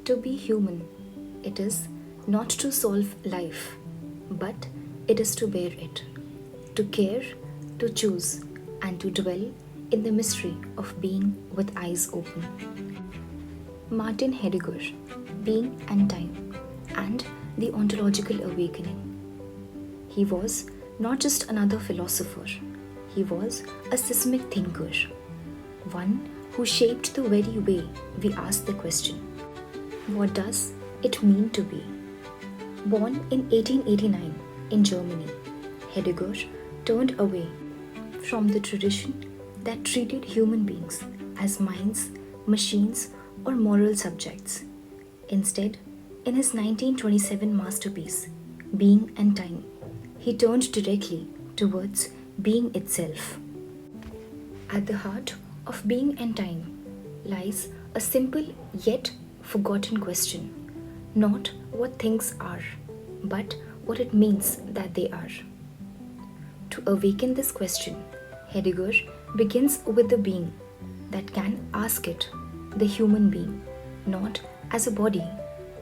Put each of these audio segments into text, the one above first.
To be human, it is not to solve life, but it is to bear it, to care, to choose, and to dwell in the mystery of being with eyes open. Martin Heidegger, Being and Time, and the Ontological Awakening. He was not just another philosopher, he was a seismic thinker, one who shaped the very way we ask the question, what does it mean to be? Born in 1889 in Germany, Heidegger turned away from the tradition that treated human beings as minds, machines, or moral subjects. Instead, in his 1927 masterpiece, Being and Time, he turned directly towards being itself. At the heart of Being and Time lies a simple yet forgotten question, not what things are, but what it means that they are. To awaken this question, Heidegger begins with the being that can ask it, the human being, not as a body,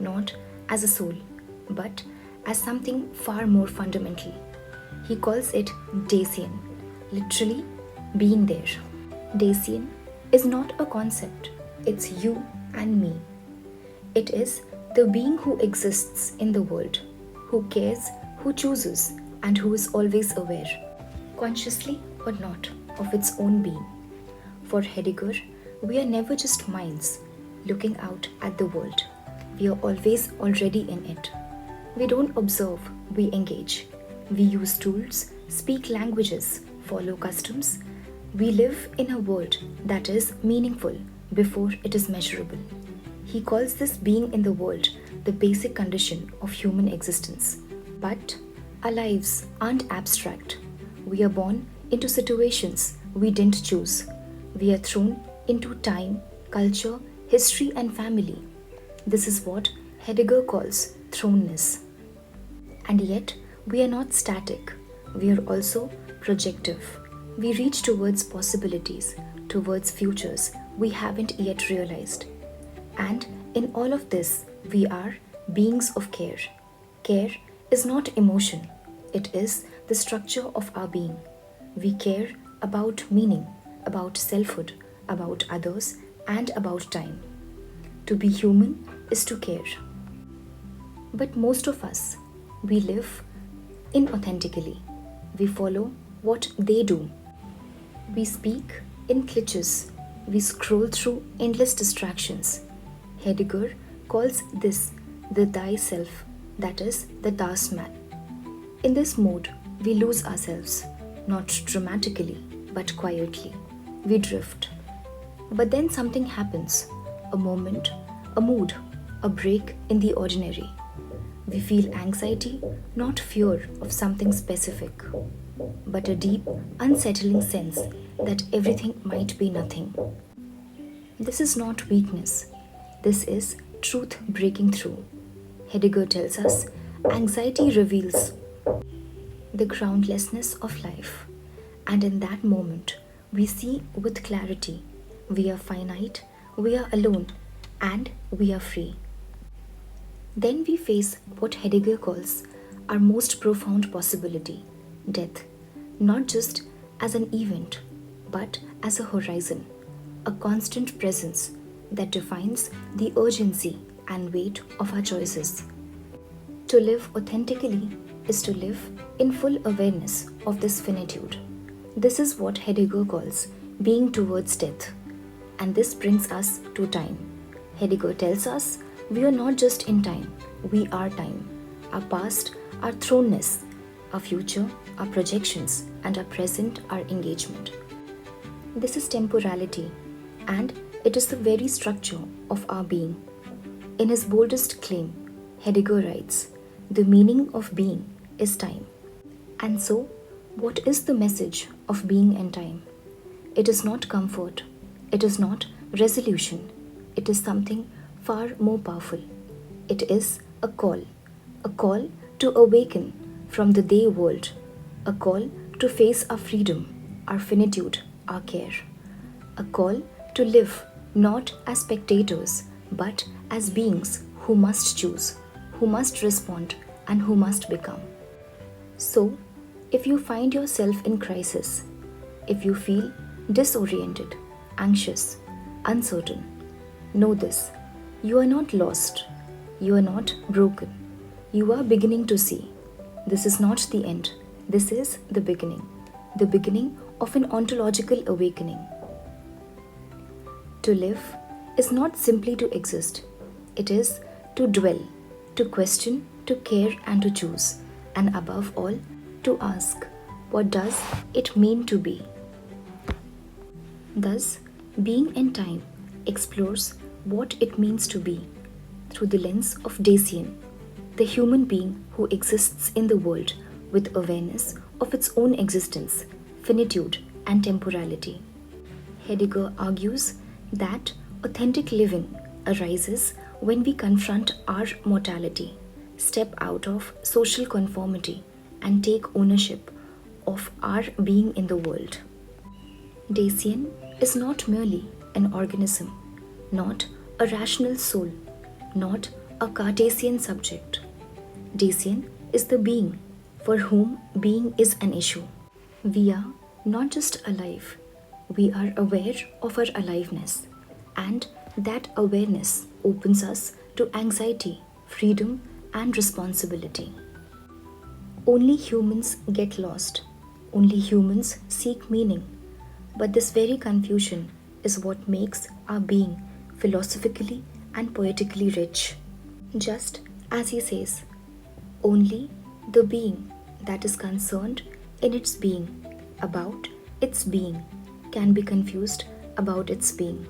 not as a soul, but as something far more fundamental. He calls it Dasein, literally being there. Dasein is not a concept, it's you and me. It is the being who exists in the world, who cares, who chooses, and who is always aware, consciously or not, of its own being. For Heidegger, we are never just minds looking out at the world. We are always already in it. We don't observe, we engage. We use tools, speak languages, follow customs. We live in a world that is meaningful before it is measurable. He calls this being in the world the basic condition of human existence. But our lives aren't abstract. We are born into situations we didn't choose. We are thrown into time, culture, history, and family. This is what Heidegger calls thrownness. And yet, we are not static. We are also projective. We reach towards possibilities, towards futures we haven't yet realized. And in all of this, we are beings of care. Care is not emotion, it is the structure of our being. We care about meaning, about selfhood, about others, and about time. To be human is to care. But most of us, we live inauthentically. We follow what they do. We speak in glitches. We scroll through endless distractions. Heidegger calls this the thyself, that is, the Das Man. In this mode, we lose ourselves, not dramatically, but quietly. We drift. But then something happens, a moment, a mood, a break in the ordinary. We feel anxiety, not fear of something specific, but a deep, unsettling sense that everything might be nothing. This is not weakness. This is truth breaking through. Heidegger tells us anxiety reveals the groundlessness of life, and in that moment, we see with clarity we are finite, we are alone, and we are free. Then we face what Heidegger calls our most profound possibility, death, not just as an event, but as a horizon, a constant presence that defines the urgency and weight of our choices. To live authentically is to live in full awareness of this finitude. This is what Heidegger calls being towards death. And this brings us to time. Heidegger tells us we are not just in time, we are time. Our past, our thrownness, our future, our projections, and our present, our engagement. This is temporality, and it is the very structure of our being. In his boldest claim, Heidegger writes, the meaning of being is time. And so, what is the message of being and time? It is not comfort, it is not resolution, it is something far more powerful. It is a call to awaken from the day world, a call to face our freedom, our finitude, our care, a call to live not as spectators but as beings who must choose, who must respond, and who must become. So, if you find yourself in crisis, if you feel disoriented, anxious, uncertain, know this: you are not lost, you are not broken, you are beginning to see. This is not the end, this is the beginning of an ontological awakening. To live is not simply to exist, it is to dwell, to question, to care, and to choose, and above all, to ask, what does it mean to be? Thus, Being in Time explores what it means to be through the lens of Dacian, the human being who exists in the world with awareness of its own existence, finitude, and temporality. Heidegger argues that authentic living arises when we confront our mortality, step out of social conformity, and take ownership of our being in the world. Dacian is not merely an organism, not a rational soul, not a Cartesian subject. Dacian is the being for whom being is an issue. We are not just alive, we are aware of our aliveness, and that awareness opens us to anxiety, freedom, and responsibility. Only humans get lost, only humans seek meaning, but this very confusion is what makes our being philosophically and poetically rich. Just as he says, only the being that is concerned in its being about its being can be confused about its being.